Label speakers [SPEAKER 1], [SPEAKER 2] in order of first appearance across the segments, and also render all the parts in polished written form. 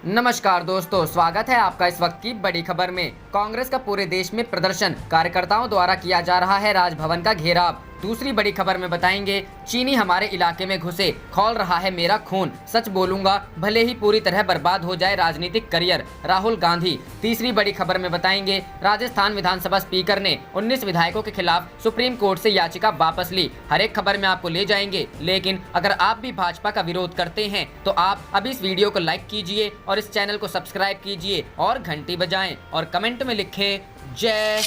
[SPEAKER 1] नमस्कार दोस्तों, स्वागत है आपका इस वक्त की बड़ी खबर में। कांग्रेस का पूरे देश में प्रदर्शन, कार्यकर्ताओं द्वारा किया जा रहा है राजभवन का घेराव। दूसरी बड़ी खबर में बताएंगे, चीनी हमारे इलाके में घुसे, खौल रहा है मेरा खून, सच बोलूंगा भले ही पूरी तरह बर्बाद हो जाए राजनीतिक करियर, राहुल गांधी। तीसरी बड़ी खबर में बताएंगे, राजस्थान विधानसभा स्पीकर ने 19 विधायकों के खिलाफ सुप्रीम कोर्ट से याचिका वापस ली। हर एक खबर में आपको ले जाएंगे, लेकिन अगर आप भी भाजपा का विरोध करते हैं तो आप अभी इस वीडियो को लाइक कीजिए और इस चैनल को सब्सक्राइब कीजिए और घंटी बजाएं और कमेंट में लिखें जय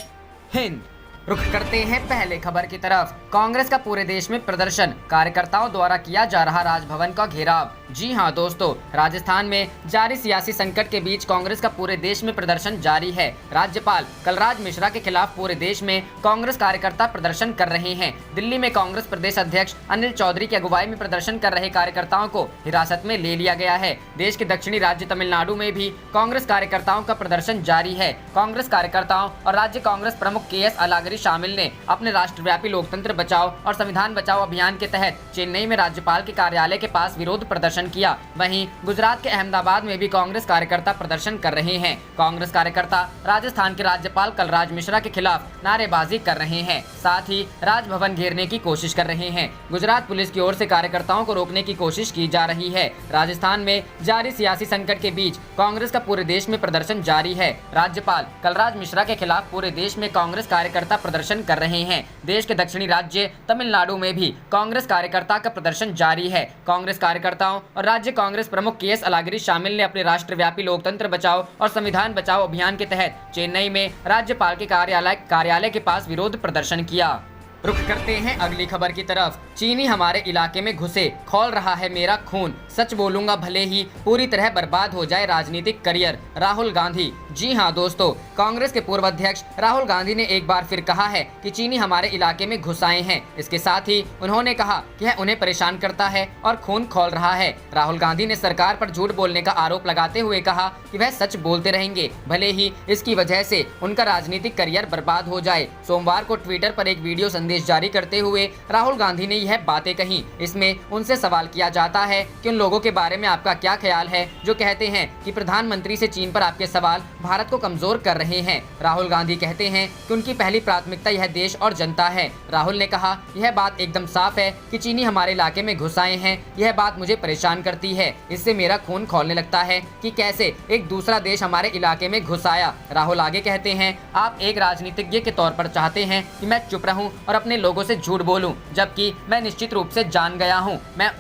[SPEAKER 1] हिंद। रुख करते हैं पहले खबर की तरफ। कांग्रेस का पूरे देश में प्रदर्शन, कार्यकर्ताओं द्वारा किया जा रहा राजभवन का घेराव। जी हां दोस्तों, राजस्थान में जारी सियासी संकट के बीच कांग्रेस का पूरे देश में प्रदर्शन जारी है। राज्यपाल कलराज मिश्रा के खिलाफ पूरे देश में कांग्रेस कार्यकर्ता प्रदर्शन कर रहे हैं। दिल्ली में कांग्रेस प्रदेश अध्यक्ष अनिल चौधरी की अगुवाई में प्रदर्शन कर रहे कार्यकर्ताओं को हिरासत में ले लिया गया है। देश के दक्षिणी राज्य तमिलनाडु में भी कांग्रेस कार्यकर्ताओं का प्रदर्शन जारी है। कांग्रेस कार्यकर्ताओं और राज्य कांग्रेस प्रमुख के.एस. अलागिरी शामिल ने अपने राष्ट्रव्यापी लोकतंत्र बचाओ और संविधान बचाओ अभियान के तहत चेन्नई में राज्यपाल के कार्यालय के पास विरोध प्रदर्शन किया। वहीं गुजरात के अहमदाबाद में भी कांग्रेस कार्यकर्ता प्रदर्शन कर रहे हैं। कांग्रेस कार्यकर्ता राजस्थान के राज्यपाल कलराज मिश्रा के खिलाफ नारेबाजी कर रहे हैं, साथ ही राजभवन घेरने की कोशिश कर रहे हैं। गुजरात पुलिस की ओर से कार्यकर्ताओं को रोकने की कोशिश की जा रही है। राजस्थान में जारी सियासी संकट के बीच कांग्रेस का पूरे देश में प्रदर्शन जारी है। राज्यपाल कलराज मिश्रा के खिलाफ पूरे देश में कांग्रेस कार्यकर्ता प्रदर्शन कर रहे हैं। देश के दक्षिणी राज्य तमिलनाडु में भी कांग्रेस कार्यकर्ता का प्रदर्शन जारी है। कांग्रेस कार्यकर्ताओं और राज्य कांग्रेस प्रमुख के.एस. अलागिरी शामिल ने अपने राष्ट्रव्यापी लोकतंत्र बचाओ और संविधान बचाओ अभियान के तहत चेन्नई में राज्यपाल के कार्यालय के पास विरोध प्रदर्शन किया। रुख करते हैं अगली खबर की तरफ। चीनी हमारे इलाके में घुसे, खौल रहा है मेरा खून, सच बोलूंगा भले ही पूरी तरह बर्बाद हो जाए राजनीतिक करियर, राहुल गांधी। जी हां दोस्तों, कांग्रेस के पूर्व अध्यक्ष राहुल गांधी ने एक बार फिर कहा है कि चीनी हमारे इलाके में घुस आए हैं। इसके साथ ही उन्होंने कहा कि यह उन्हें परेशान करता है और खून खौल रहा है। राहुल गांधी ने सरकार पर झूठ बोलने का आरोप लगाते हुए कहा कि वह सच बोलते रहेंगे, भले ही इसकी वजह से उनका राजनीतिक करियर बर्बाद हो जाए। सोमवार को ट्विटर पर एक वीडियो संदेश जारी करते हुए राहुल गांधी ने यह बातें कही। इसमें उनसे सवाल किया जाता है कि उन लोगों के बारे में आपका क्या ख्याल है जो कहते हैं कि प्रधानमंत्री से चीन पर आपके सवाल भारत को कमजोर कर रहे हैं। राहुल गांधी कहते हैं कि उनकी पहली प्राथमिकता यह देश और जनता है। राहुल ने कहा, यह बात एकदम साफ है कि चीनी हमारे इलाके में घुस आए हैं। यह बात मुझे परेशान करती है, इससे मेरा खून खौलने लगता है कि कैसे एक दूसरा देश हमारे इलाके में घुस आया। राहुल आगे कहते हैं, आप एक राजनीतिज्ञ के तौर पर चाहते हैं कि मैं चुप रहूं और अपने लोगों से झूठ बोलूं, जबकि मैं निश्चित रूप से जान गया हूं।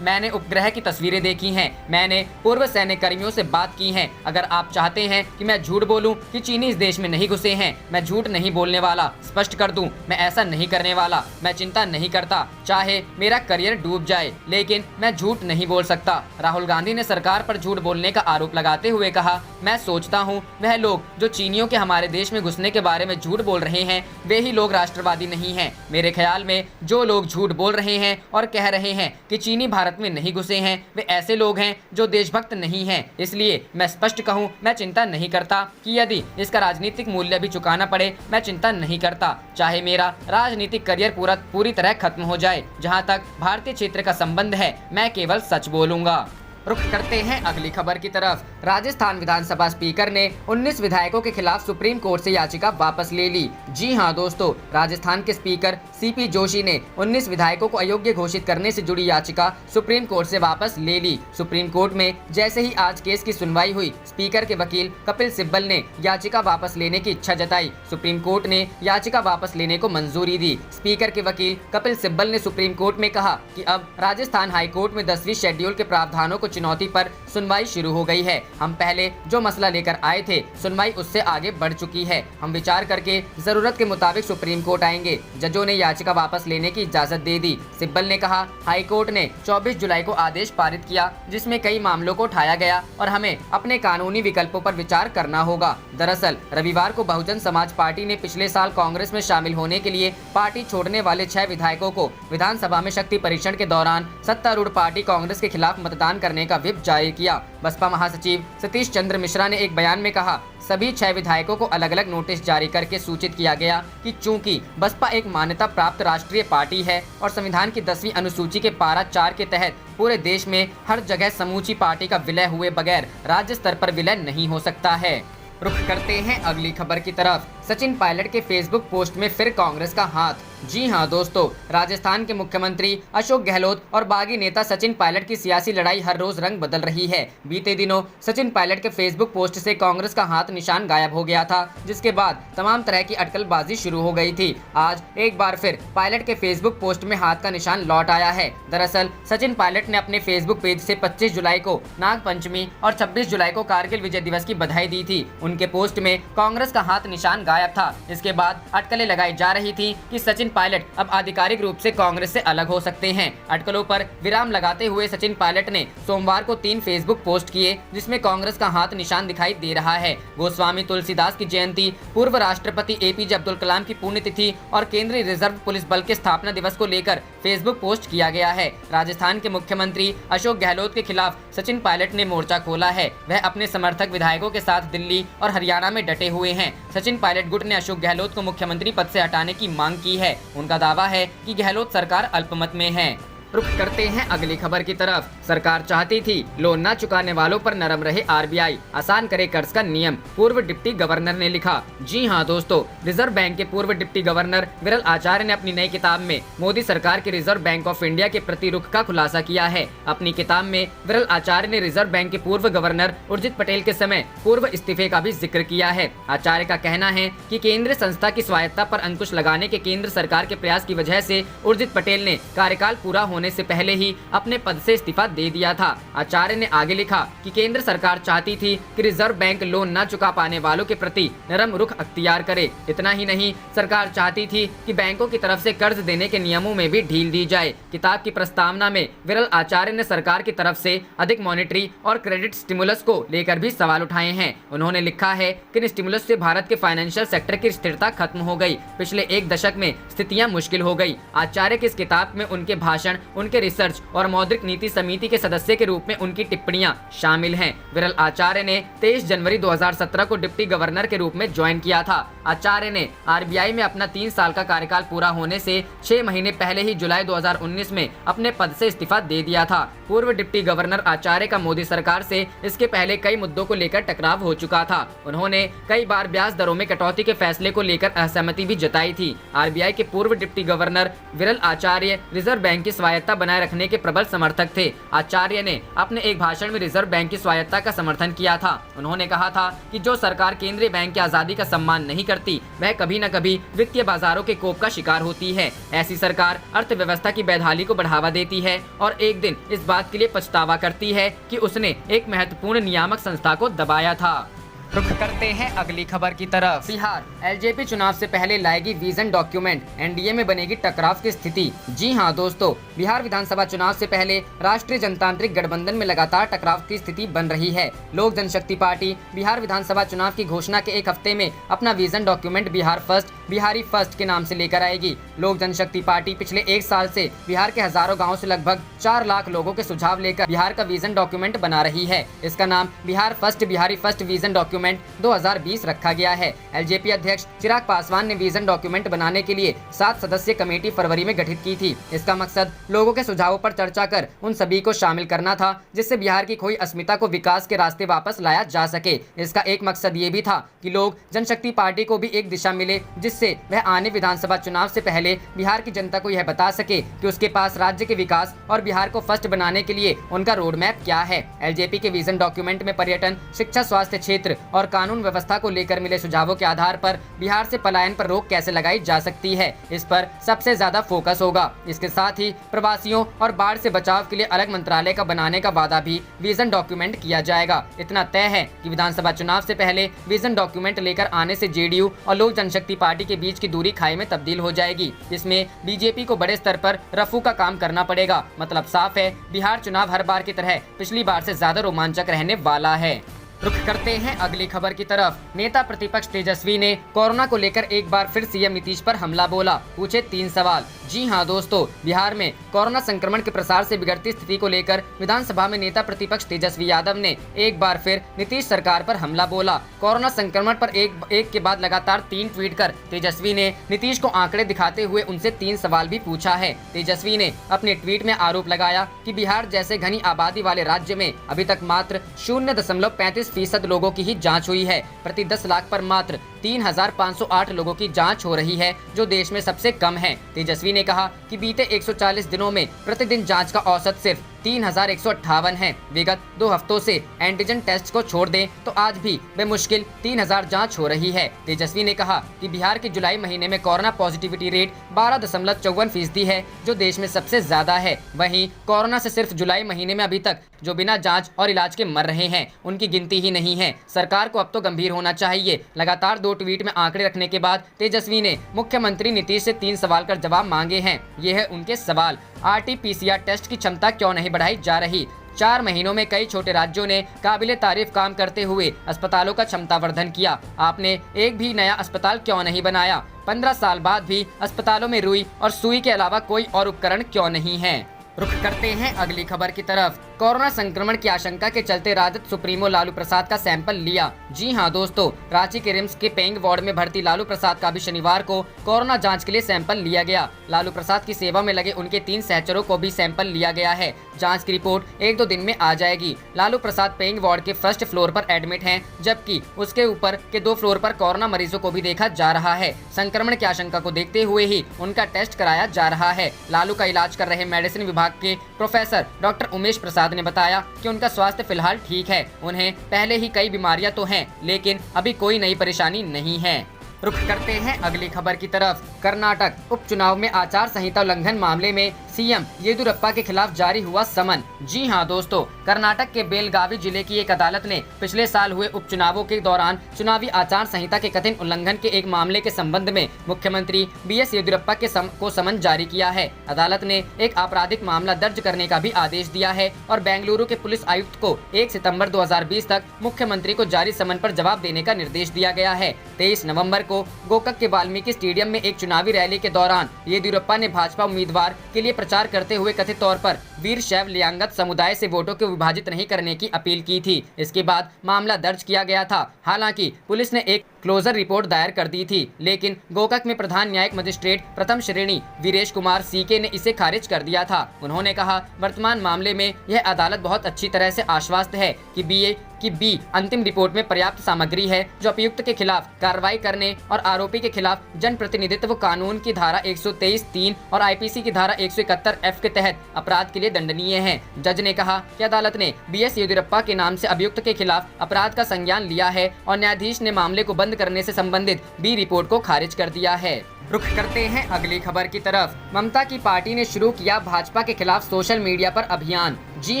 [SPEAKER 1] मैंने उपग्रह की तस्वीरें देखी हैं, मैंने पूर्व सैन्य कर्मियों से बात की है। अगर आप चाहते हैं कि मैं झूठ बोलूं कि चीनी इस देश में नहीं घुसे हैं, मैं झूठ नहीं बोलने वाला। स्पष्ट कर दूं, मैं ऐसा नहीं करने वाला। मैं चिंता नहीं करता, चाहे मेरा करियर डूब जाए, लेकिन मैं झूठ नहीं बोल सकता। राहुल गांधी ने सरकार पर झूठ बोलने का आरोप लगाते हुए कहा, मैं सोचता हूँ वह लोग जो चीनियों के हमारे देश में घुसने के बारे में झूठ बोल रहे हैं, वे ही लोग राष्ट्रवादी नहीं हैं। मेरे ख्याल में जो लोग झूठ बोल रहे हैं और कह रहे हैं कि चीनी भारत में नहीं घुसे हैं, वे ऐसे लोग हैं जो देशभक्त नहीं हैं। इसलिए मैं स्पष्ट कहूं, मैं चिंता नहीं करता कि यदि इसका राजनीतिक मूल्य भी चुकाना पड़े, मैं चिंता नहीं करता। चाहे मेरा राजनीतिक करियर पूरी तरह खत्म हो जाए। जहां तक भारतीय क्षेत्र का संबंध है, मैं केवल सच बोलूंगा। रुख करते हैं अगली खबर की तरफ। राजस्थान विधानसभा स्पीकर ने 19 विधायकों के खिलाफ सुप्रीम कोर्ट से याचिका वापस ले ली। जी हां दोस्तों, राजस्थान के स्पीकर सीपी जोशी ने 19 विधायकों को अयोग्य घोषित करने से जुड़ी याचिका सुप्रीम कोर्ट से वापस ले ली। सुप्रीम कोर्ट में जैसे ही आज केस की सुनवाई हुई, स्पीकर के वकील कपिल सिब्बल ने याचिका वापस लेने की इच्छा जताई। सुप्रीम कोर्ट ने याचिका वापस लेने को मंजूरी दी। स्पीकर के वकील कपिल सिब्बल ने सुप्रीम कोर्ट में कहा कि अब राजस्थान हाईकोर्ट में 10वीं शेड्यूल के प्रावधानों को चुनौती पर सुनवाई शुरू हो गई है। हम पहले जो मसला लेकर आए थे, सुनवाई उससे आगे बढ़ चुकी है। हम विचार करके जरूरत के मुताबिक सुप्रीम कोर्ट आएंगे। जजों ने याचिका वापस लेने की इजाजत दे दी। सिब्बल ने कहा, हाईकोर्ट ने 24 जुलाई को आदेश पारित किया, जिसमें कई मामलों को उठाया गया और हमें अपने कानूनी विकल्पों पर विचार करना होगा। दरअसल रविवार को बहुजन समाज पार्टी ने पिछले साल कांग्रेस में शामिल होने के लिए पार्टी छोड़ने वाले 6 विधायकों को विधानसभा में शक्ति परीक्षण के दौरान सत्तारूढ़ पार्टी कांग्रेस के खिलाफ मतदान करने का व्हिप जारी किया। किया। बसपा महासचिव सतीश चंद्र मिश्रा ने एक बयान में कहा, सभी 6 विधायकों को अलग अलग नोटिस जारी करके सूचित किया गया कि चूंकि बसपा एक मान्यता प्राप्त राष्ट्रीय पार्टी है और संविधान की 10वीं अनुसूची के पारा 4 के तहत पूरे देश में हर जगह समूची पार्टी का विलय हुए बगैर राज्य स्तर पर विलय नहीं हो सकता है। रुख करते हैं अगली खबर की तरफ। सचिन पायलट के फेसबुक पोस्ट में फिर कांग्रेस का हाथ। जी हां दोस्तों, राजस्थान के मुख्यमंत्री अशोक गहलोत और बागी नेता सचिन पायलट की सियासी लड़ाई हर रोज रंग बदल रही है। बीते दिनों सचिन पायलट के फेसबुक पोस्ट से कांग्रेस का हाथ निशान गायब हो गया था, जिसके बाद तमाम तरह की अटकलबाजी शुरू हो गई थी। आज एक बार फिर पायलट के फेसबुक पोस्ट में हाथ का निशान लौट आया है। दरअसल सचिन पायलट ने अपने फेसबुक पेज से 25 जुलाई को नाग पंचमी और 26 जुलाई को कारगिल विजय दिवस की बधाई दी थी। उनके पोस्ट में कांग्रेस का हाथ निशान गायब था। इसके बाद अटकलें लगाई जा रही थी कि सचिन पायलट अब आधिकारिक रूप से कांग्रेस से अलग हो सकते हैं। अटकलों पर विराम लगाते हुए सचिन पायलट ने सोमवार को 3 फेसबुक पोस्ट किए, जिसमें कांग्रेस का हाथ निशान दिखाई दे रहा है। गोस्वामी तुलसीदास की जयंती, पूर्व राष्ट्रपति एपीजे अब्दुल कलाम की पुण्यतिथि और केंद्रीय रिजर्व पुलिस बल के स्थापना दिवस को लेकर फेसबुक पोस्ट किया गया है। राजस्थान के मुख्यमंत्री अशोक गहलोत के खिलाफ सचिन पायलट ने मोर्चा खोला है। वह अपने समर्थक विधायकों के साथ दिल्ली और हरियाणा में डटे हुए हैं। सचिन पायलट गुट ने अशोक गहलोत को मुख्यमंत्री पद से हटाने की मांग की है। उनका दावा है कि गहलोत सरकार अल्पमत में है। रुख करते हैं अगली खबर की तरफ। सरकार चाहती थी लोन न चुकाने वालों पर नरम रहे आरबीआई, आसान करे कर्ज का नियम, पूर्व डिप्टी गवर्नर ने लिखा। जी हां दोस्तों, रिजर्व बैंक के पूर्व डिप्टी गवर्नर विरल आचार्य ने अपनी नई किताब में मोदी सरकार के रिजर्व बैंक ऑफ इंडिया के प्रति रुख का खुलासा किया है। अपनी किताब में विरल आचार्य ने रिजर्व बैंक के पूर्व गवर्नर उर्जित पटेल के समय पूर्व इस्तीफे का भी जिक्र किया है। आचार्य का कहना है कि केंद्रीय संस्था की स्वायत्ता पर अंकुश लगाने के केंद्र सरकार के प्रयास की वजह से उर्जित पटेल ने कार्यकाल पूरा होने से पहले ही अपने पद से इस्तीफा दे दिया था। आचार्य ने आगे लिखा कि केंद्र सरकार चाहती थी कि रिजर्व बैंक लोन न चुका पाने वालों के प्रति नरम रुख अख्तियार करे। इतना ही नहीं, सरकार चाहती थी कि बैंकों की तरफ से कर्ज देने के नियमों में भी ढील दी जाए। किताब की प्रस्तावना में विरल आचार्य ने सरकार की तरफ से अधिक मॉनेटरी और क्रेडिट स्टिमुलस को लेकर भी सवाल उठाए हैं। उन्होंने लिखा है कि इन स्टिमुलस से भारत के फाइनेंशियल सेक्टर की स्थिरता खत्म हो गई। पिछले 1 दशक में स्थितियां मुश्किल हो गई। आचार्य की इस किताब में उनके भाषण, उनके रिसर्च और मौद्रिक नीति समिति के सदस्य के रूप में उनकी टिप्पणियां शामिल हैं। विरल आचार्य ने 23 जनवरी 2017 को डिप्टी गवर्नर के रूप में ज्वाइन किया था। आचार्य ने आरबीआई में अपना 3 साल का कार्यकाल पूरा होने से 6 महीने पहले ही जुलाई 2019 में अपने पद से इस्तीफा दे दिया था। पूर्व डिप्टी गवर्नर आचार्य का मोदी सरकार से इसके पहले कई मुद्दों को लेकर टकराव हो चुका था। उन्होंने कई बार ब्याज दरों में कटौती के फैसले को लेकर असहमति भी जताई थी। आरबीआई के पूर्व deputy governor Viral Acharya reserve bank की स्वायत्ता बनाए रखने के प्रबल समर्थक थे। आचार्य ने अपने एक भाषण में रिजर्व बैंक की स्वायत्ता का समर्थन किया था। उन्होंने कहा था कि जो सरकार केंद्रीय बैंक की आजादी का सम्मान नहीं करती, वह कभी न कभी वित्तीय बाजारों के कोप का शिकार होती है। ऐसी सरकार अर्थव्यवस्था की बेहाली को बढ़ावा देती है और एक दिन इस बात के लिए पछतावा करती है कि उसने एक महत्वपूर्ण नियामक संस्था को दबाया था। रुख करते हैं अगली खबर की तरफ। बिहार एलजेपी चुनाव से पहले लाएगी विजन डॉक्यूमेंट, एनडीए में बनेगी टकराव की स्थिति। जी हां दोस्तों, बिहार विधानसभा चुनाव से पहले राष्ट्रीय जनतांत्रिक गठबंधन में लगातार टकराव की स्थिति बन रही है। लोक जनशक्ति पार्टी बिहार विधानसभा चुनाव की घोषणा के एक हफ्ते में अपना vision document Bihar first, Bihari first के नाम से लेकर आएगी। लोक जनशक्ति पार्टी पिछले 1 साल से बिहार के हजारों गाँव से लगभग 4 लाख लोगों के सुझाव लेकर बिहार का विजन डॉक्यूमेंट बना रही है। इसका नाम Bihar first, Bihari first vision document 2020 रखा गया है। एलजेपी अध्यक्ष चिराग पासवान ने विजन डॉक्यूमेंट बनाने के लिए 7 सदस्यीय कमेटी फरवरी में गठित की थी। इसका मकसद लोगों के सुझावों पर चर्चा कर उन सभी को शामिल करना था, जिससे बिहार की खोई अस्मिता को विकास के रास्ते वापस लाया जा सके। इसका एक मकसद ये भी था कि लोक जनशक्ति पार्टी को भी एक दिशा मिले, जिससे वह आने विधानसभा चुनाव से पहले बिहार की जनता को यह बता सके कि उसके पास राज्य के विकास और बिहार को फर्स्ट बनाने के लिए उनका रोड मैप क्या है। एलजेपी के विजन डॉक्यूमेंट में पर्यटन, शिक्षा, स्वास्थ्य क्षेत्र और कानून व्यवस्था को लेकर मिले सुझावों के आधार पर बिहार से पलायन पर रोक कैसे लगाई जा सकती है, इस पर सबसे ज्यादा फोकस होगा। इसके साथ ही प्रवासियों और बाढ़ से बचाव के लिए अलग मंत्रालय का बनाने का वादा भी विजन डॉक्यूमेंट किया जाएगा। इतना तय है कि विधानसभा चुनाव से पहले विजन डॉक्यूमेंट लेकर आने से जेडीयू और लोक जनशक्ति पार्टी के बीच की दूरी खाई में तब्दील हो जाएगी। इसमें बीजेपी को बड़े स्तर पर रफू का काम करना पड़ेगा। मतलब साफ है, बिहार चुनाव हर बार की तरह पिछली बार से ज्यादा रोमांचक रहने वाला है। रुख करते हैं अगली खबर की तरफ। नेता प्रतिपक्ष तेजस्वी ने कोरोना को लेकर एक बार फिर सीएम नीतीश पर हमला बोला, पूछे 3 सवाल। जी हां दोस्तों, बिहार में कोरोना संक्रमण के प्रसार से बिगड़ती स्थिति को लेकर विधानसभा में नेता प्रतिपक्ष तेजस्वी यादव ने एक बार फिर नीतीश सरकार पर हमला बोला। कोरोना संक्रमण पर एक के बाद लगातार 3 ट्वीट कर तेजस्वी ने नीतीश को आंकड़े दिखाते हुए उनसे 3 सवाल भी पूछा है। तेजस्वी ने अपने ट्वीट में आरोप लगाया कि बिहार जैसे घनी आबादी वाले राज्य में अभी तक मात्र 0.35% लोगों की ही जांच हुई है। प्रति 10 लाख पर मात्र 3,508 लोगों की जांच हो रही है, जो देश में सबसे कम है। तेजस्वी ने कहा कि बीते 140 दिनों में प्रतिदिन जांच का औसत सिर्फ 3,158 है। विगत 2 हफ्तों से एंटीजन टेस्ट को छोड़ दें तो आज भी बेमुश्किल 3,000 जांच हो रही है। तेजस्वी ने कहा कि बिहार के जुलाई महीने में कोरोना पॉजिटिविटी रेट 12.54% है, जो देश में सबसे ज्यादा है। वहीं कोरोना से सिर्फ जुलाई महीने में अभी तक जो बिना जांच और इलाज के मर रहे हैं, उनकी गिनती ही नहीं है। सरकार को अब तो गंभीर होना चाहिए। लगातार 2 ट्वीट में आंकड़े रखने के बाद तेजस्वी ने मुख्यमंत्री नीतीश से 3 सवाल कर जवाब मांगे हैं। ये है उनके सवाल। RT-PCR टेस्ट की क्षमता क्यों नहीं बढ़ाई जा रही? 4 महीनों में कई छोटे राज्यों ने काबिले तारीफ काम करते हुए अस्पतालों का क्षमतावर्धन किया। आपने एक भी नया अस्पताल क्यों नहीं बनाया? 15 साल बाद भी अस्पतालों में रुई और सुई के अलावा कोई और उपकरण क्यों नहीं है? रुख करते हैं अगली खबर की तरफ। कोरोना संक्रमण की आशंका के चलते राजद सुप्रीमो लालू प्रसाद का सैंपल लिया। जी हां दोस्तों, रांची के रिम्स के पेइंग वार्ड में भर्ती लालू प्रसाद का भी शनिवार को कोरोना जांच के लिए सैंपल लिया गया। लालू प्रसाद की सेवा में लगे उनके 3 सहचरों को भी सैंपल लिया गया है। जांच की रिपोर्ट 1-2 दिन में आ जाएगी। लालू प्रसाद पेइंग वार्ड के फर्स्ट फ्लोर पर एडमिट हैं, जबकि उसके ऊपर के 2 फ्लोर पर कोरोना मरीजों को भी देखा जा रहा है। संक्रमण की आशंका को देखते हुए ही उनका टेस्ट कराया जा रहा है। लालू का इलाज कर रहे मेडिसिन विभाग के प्रोफेसर डॉक्टर उमेश प्रसाद ने बताया कि उनका स्वास्थ्य फिलहाल ठीक है। उन्हें पहले ही कई बीमारियां तो हैं, लेकिन अभी कोई नई परेशानी नहीं है। रुख करते हैं अगली खबर की तरफ। कर्नाटक उपचुनाव में आचार संहिता उल्लंघन मामले में सीएम येदियुरप्पा के खिलाफ जारी हुआ समन। जी हां दोस्तों, कर्नाटक के बेलगावी जिले की एक अदालत ने पिछले साल हुए उपचुनावों के दौरान चुनावी आचार संहिता के कथित उल्लंघन के एक मामले के संबंध में मुख्यमंत्री BS येदियुरप्पा को समन जारी किया है। अदालत ने एक आपराधिक मामला दर्ज करने का भी आदेश दिया है और बेंगलुरु के पुलिस आयुक्त को 1 सितंबर 2020 तक मुख्यमंत्री को जारी समन पर जवाब देने का निर्देश दिया गया है। 23 नवंबर को गोकक के वाल्मीकि स्टेडियम में एक चुनावी रैली के दौरान येदियुरप्पा ने भाजपा उम्मीदवार के लिए प्रचार करते हुए कथित तौर पर वीरशैव लियांगत समुदाय से वोटों को विभाजित नहीं करने की अपील की थी। इसके बाद मामला दर्ज किया गया था। हालांकि पुलिस ने एक क्लोजर रिपोर्ट दायर कर दी थी, लेकिन गोकक में प्रधान न्यायिक मजिस्ट्रेट प्रथम श्रेणी वीरेश कुमार सीके ने इसे खारिज कर दिया था। उन्होंने कहा, वर्तमान मामले में यह अदालत बहुत अच्छी तरह से आश्वस्त है कि बी अंतिम रिपोर्ट में पर्याप्त सामग्री है जो अभियुक्त के खिलाफ कार्रवाई करने और आरोपी के खिलाफ जनप्रतिनिधित्व कानून की धारा 123(3) और IPC की धारा 171(f) के तहत अपराध के लिए दंडनीय है। जज ने कहा कि अदालत ने BS येदियुरप्पा के नाम से अभियुक्त के खिलाफ अपराध का संज्ञान लिया है और न्यायाधीश ने मामले को बंद करने से संबंधित बी रिपोर्ट को खारिज कर दिया है। रुख करते हैं अगली खबर की तरफ। ममता की पार्टी ने शुरू किया भाजपा के खिलाफ सोशल मीडिया पर अभियान। जी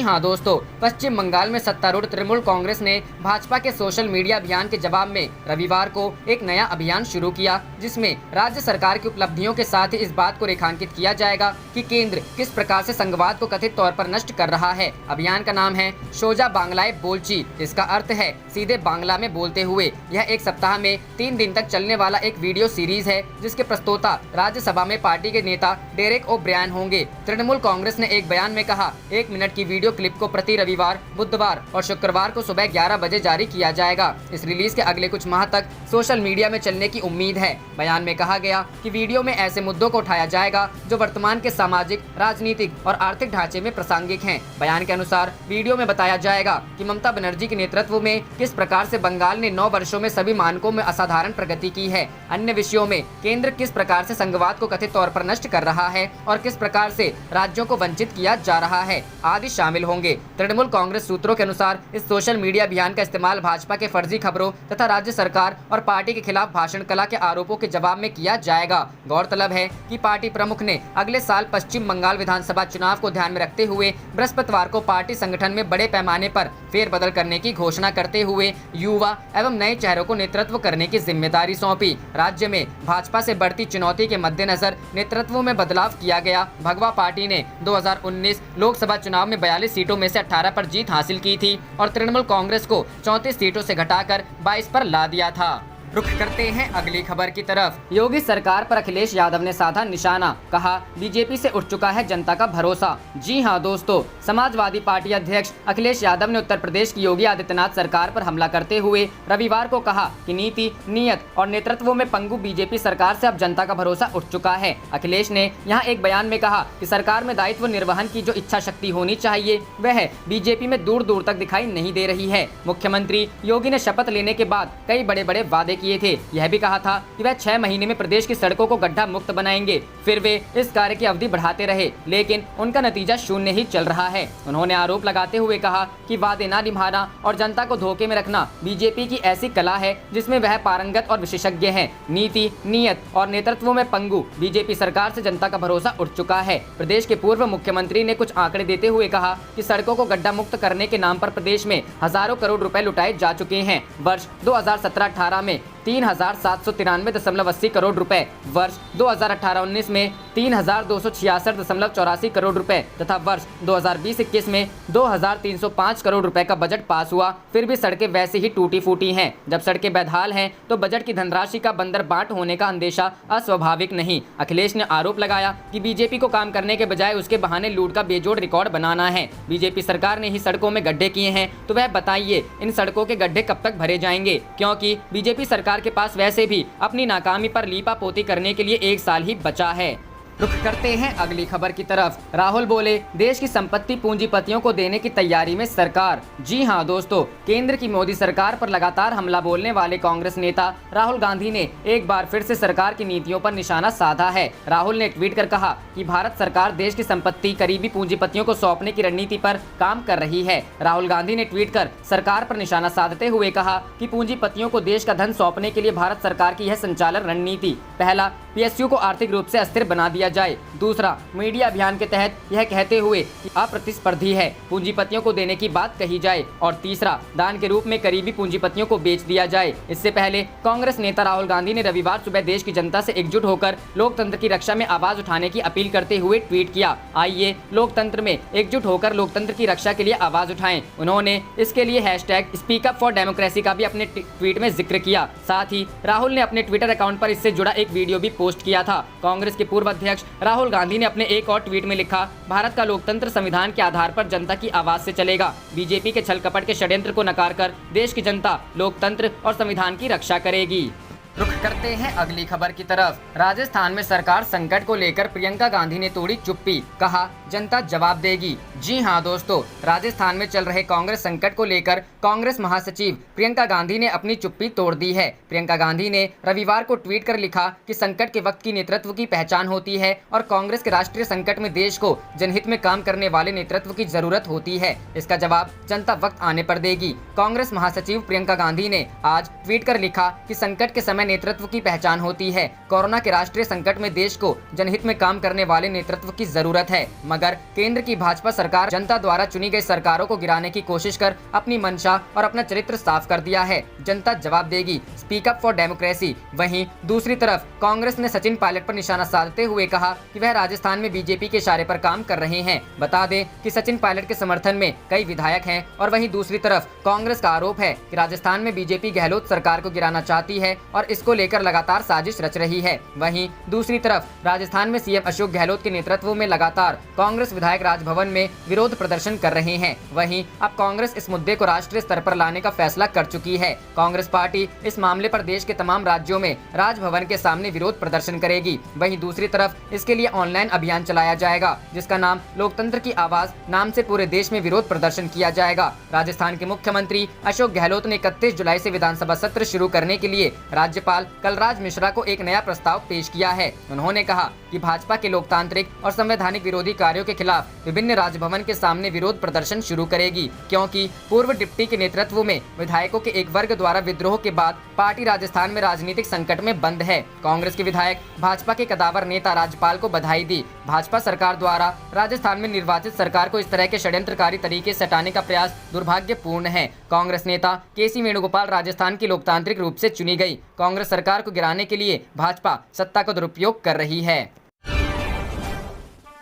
[SPEAKER 1] हां दोस्तों, पश्चिम बंगाल में सत्तारूढ़ तृणमूल कांग्रेस ने भाजपा के सोशल मीडिया अभियान के जवाब में रविवार को एक नया अभियान शुरू किया, जिसमें राज्य सरकार की उपलब्धियों के साथ ही इस बात को रेखांकित किया जाएगा कि केंद्र किस प्रकार से संघवाद को कथित तौर पर नष्ट कर रहा है। अभियान का नाम है सोजा बांग्लाए बोलची। इसका अर्थ है सीधे बांग्ला में बोलते हुए। यह एक सप्ताह में 3 दिन तक चलने वाला एक वीडियो सीरीज है, जिसके प्रस्तोता राज्यसभा में पार्टी के नेता डेरेक ओब्रायन होंगे। तृणमूल कांग्रेस ने एक बयान में कहा, 1 मिनट की वीडियो क्लिप को प्रति रविवार, बुधवार और शुक्रवार को सुबह 11 बजे जारी किया जाएगा। इस रिलीज के अगले कुछ माह तक सोशल मीडिया में चलने की उम्मीद है। बयान में कहा गया कि वीडियो में ऐसे मुद्दों को उठाया जाएगा जो वर्तमान के सामाजिक, राजनीतिक और आर्थिक ढांचे में प्रासंगिक हैं। बयान के अनुसार वीडियो में बताया जाएगा कि ममता बनर्जी के नेतृत्व में किस प्रकार से बंगाल ने 9 वर्षों में सभी मानकों में असाधारण प्रगति की है। अन्य विषयों में केंद्र किस प्रकार से संघवाद को कथित तौर पर नष्ट कर रहा है और किस प्रकार से राज्यों को वंचित किया जा रहा है आदि शामिल होंगे। तृणमूल कांग्रेस सूत्रों के अनुसार इस सोशल मीडिया अभियान का इस्तेमाल भाजपा के फर्जी खबरों तथा राज्य सरकार और पार्टी के खिलाफ भाषण कला के आरोपों के जवाब में किया जाएगा। गौरतलब है कि पार्टी प्रमुख ने अगले साल पश्चिम बंगाल विधानसभा चुनाव को ध्यान में रखते हुए बृहस्पतिवार को पार्टी संगठन में बड़े पैमाने पर फेरबदल करने की घोषणा करते हुए युवा एवं नए चेहरों को नेतृत्व करने की जिम्मेदारी सौंपी। राज्य में भाजपा से बढ़ती चुनौती के मद्देनजर नेतृत्व में बदलाव किया गया। भगवा पार्टी ने 2019 लोकसभा चुनाव में 42 सीटों में से 18 पर जीत हासिल की थी और तृणमूल कांग्रेस को 34 सीटों से घटाकर 22 पर ला दिया था। रुख करते हैं अगली खबर की तरफ। योगी सरकार पर अखिलेश यादव ने साधा निशाना, कहा बीजेपी से उठ चुका है जनता का भरोसा। जी हां दोस्तों, समाजवादी पार्टी अध्यक्ष अखिलेश यादव ने उत्तर प्रदेश की योगी आदित्यनाथ सरकार पर हमला करते हुए रविवार को कहा कि नीति, नियत और नेतृत्व में पंगु बीजेपी सरकार से अब जनता का भरोसा उठ चुका है। अखिलेश ने यहां एक बयान में कहा कि सरकार में दायित्व निर्वहन की जो इच्छा शक्ति होनी चाहिए वह बीजेपी में दूर दूर तक दिखाई नहीं दे रही है। मुख्यमंत्री योगी ने शपथ लेने के बाद कई बड़े बड़े वादे किए थे। यह भी कहा था कि वह 6 महीने में प्रदेश की सड़कों को गड्ढा मुक्त बनाएंगे। फिर वे इस कार्य की अवधि बढ़ाते रहे, लेकिन उनका नतीजा शून्य ही चल रहा है। उन्होंने आरोप लगाते हुए कहा कि वादे न निभाना और जनता को धोखे में रखना बीजेपी की ऐसी कला है जिसमें वह पारंगत और विशेषज्ञ है। नीति, नियत और नेतृत्व में पंगु बीजेपी सरकार से जनता का भरोसा उठ चुका है। प्रदेश के पूर्व मुख्यमंत्री ने कुछ आंकड़े देते हुए कहा कि सड़कों को गड्ढा मुक्त करने के नाम पर प्रदेश में हजारों करोड़ रुपए लुटाए जा चुके हैं। वर्ष 2017-18 में 3,793.80 करोड़ रुपए, वर्ष 2018-19 में 3,266.84 करोड़ रुपए तथा वर्ष 2020-21 में 2,305 करोड़ रुपए का बजट पास हुआ। फिर भी सड़कें वैसे ही टूटी फूटी हैं। जब सड़कें बेदहाल हैं तो बजट की धनराशि का बंदर बाट होने का अंदेशा अस्वाभाविक नहीं। अखिलेश ने आरोप लगाया कि बीजेपी को काम करने के बजाय उसके बहाने लूट का बेजोड़ रिकॉर्ड बनाना है। बीजेपी सरकार ने ही सड़कों में गड्ढे किए हैं तो वह बताइए इन सड़कों के गड्ढे कब तक भरे जाएंगे, क्योंकि बीजेपी सरकार के पास वैसे भी अपनी नाकामी पर लीपापोती करने के लिए 1 साल ही बचा है। रुख करते हैं अगली खबर की तरफ। राहुल बोले देश की संपत्ति पूंजीपतियों को देने की तैयारी में सरकार। जी हां दोस्तों, केंद्र की मोदी सरकार पर लगातार हमला बोलने वाले कांग्रेस नेता राहुल गांधी ने एक बार फिर से सरकार की नीतियों पर निशाना साधा है। राहुल ने ट्वीट कर कहा कि भारत सरकार देश की संपत्ति करीबी पूंजीपतियों को सौंपने की रणनीति पर काम कर रही है। राहुल गांधी ने ट्वीट कर सरकार पर निशाना साधते हुए कहा कि पूंजीपतियों को देश का धन सौंपने के लिए भारत सरकार की यह संचालन रणनीति, पहला, पीएसयू को आर्थिक रूप से अस्थिर बना दिया जाए, दूसरा, मीडिया अभियान के तहत यह कहते हुए कि अप्रतिस्पर्धी है पूंजीपतियों को देने की बात कही जाए, और तीसरा, दान के रूप में करीबी पूंजीपतियों को बेच दिया जाए। इससे पहले कांग्रेस नेता राहुल गांधी ने रविवार सुबह देश की जनता से एकजुट होकर लोकतंत्र की रक्षा में आवाज उठाने की अपील करते हुए ट्वीट किया, आइए लोकतंत्र में एकजुट होकर लोकतंत्र की रक्षा के लिए आवाज उठाएं। उन्होंने इसके लिए hashtag speak up for democracy का भी अपने ट्वीट में जिक्र किया। साथ ही राहुल ने अपने ट्विटर अकाउंट पर इससे जुड़ा एक वीडियो भी पोस्ट किया था। कांग्रेस के पूर्व अध्यक्ष राहुल गांधी ने अपने एक और ट्वीट में लिखा, भारत का लोकतंत्र संविधान के आधार पर जनता की आवाज से चलेगा। बीजेपी के छल कपट के षड्यंत्र को नकार कर देश की जनता लोकतंत्र और संविधान की रक्षा करेगी। रुख करते हैं अगली खबर की तरफ। राजस्थान में सरकार संकट को लेकर प्रियंका गांधी ने तोड़ी चुप्पी, कहा जनता जवाब देगी। जी हां दोस्तों, राजस्थान में चल रहे कांग्रेस संकट को लेकर कांग्रेस महासचिव प्रियंका गांधी ने अपनी चुप्पी तोड़ दी है। प्रियंका गांधी ने रविवार को ट्वीट कर लिखा कि संकट के वक्त की नेतृत्व की पहचान होती है और कांग्रेस के राष्ट्रीय संकट में देश को जनहित में काम करने वाले नेतृत्व की जरूरत होती है। इसका जवाब जनता वक्त आने पर देगी। कांग्रेस महासचिव प्रियंका गांधी ने आज ट्वीट कर लिखा कि संकट के समय नेतृत्व की पहचान होती है। कोरोना के राष्ट्रीय संकट में देश को जनहित में काम करने वाले नेतृत्व की जरूरत है, मगर केंद्र की भाजपा सरकार जनता द्वारा चुनी गई सरकारों को गिराने की कोशिश कर अपनी मंशा और अपना चरित्र साफ कर दिया है। जनता जवाब देगी, स्पीक अप फॉर डेमोक्रेसी। वहीं दूसरी तरफ कांग्रेस ने सचिन पायलट पर निशाना साधते हुए कहा कि वह राजस्थान में बीजेपी के इशारे पर काम कर रहे हैं। बता दें कि सचिन पायलट के समर्थन में कई विधायक हैं और वहीं दूसरी तरफ कांग्रेस का आरोप है कि राजस्थान में बीजेपी गहलोत सरकार को गिराना चाहती है और इसको लेकर लगातार साजिश रच रही है। वहीं दूसरी तरफ राजस्थान में सीएम अशोक गहलोत के नेतृत्व में लगातार कांग्रेस विधायक राजभवन में विरोध प्रदर्शन कर रहे हैं। वहीं अब कांग्रेस इस मुद्दे को राष्ट्रीय स्तर पर लाने का फैसला कर चुकी है। कांग्रेस पार्टी इस मामले पर देश के तमाम राज्यों में राजभवन के सामने विरोध प्रदर्शन करेगी। वहीं दूसरी तरफ इसके लिए ऑनलाइन अभियान चलाया जाएगा जिसका नाम लोकतंत्र की आवाज नाम से पूरे देश में विरोध प्रदर्शन किया जाएगा। राजस्थान के मुख्यमंत्री अशोक गहलोत ने 31 जुलाई से विधानसभा सत्र शुरू करने के लिए राज्यपाल कलराज मिश्रा को एक नया प्रस्ताव पेश किया है। उन्होंने कहा कि भाजपा के लोकतांत्रिक और संवैधानिक विरोधी कार्यों के खिलाफ विभिन्न राजभवन के सामने विरोध प्रदर्शन शुरू करेगी, क्योंकि पूर्व डिप्टी के नेतृत्व में विधायकों के एक वर्ग द्वारा विद्रोह के बाद पार्टी राजस्थान में राजनीतिक संकट में बंद है। कांग्रेस के विधायक भाजपा के कदावर नेता राज्यपाल को बधाई दी। भाजपा सरकार द्वारा राजस्थान में निर्वाचित सरकार को इस तरह के षड्यंत्रकारी तरीके से हटाने का प्रयास दुर्भाग्यपूर्ण है। कांग्रेस नेता केसी वेणुगोपाल राजस्थान की लोकतांत्रिक रूप से चुनी गई कांग्रेस सरकार को गिराने के लिए भाजपा सत्ता का दुरुपयोग कर रही है।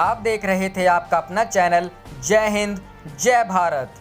[SPEAKER 1] आप देख रहे थे आपका अपना चैनल जय हिंद जय भारत।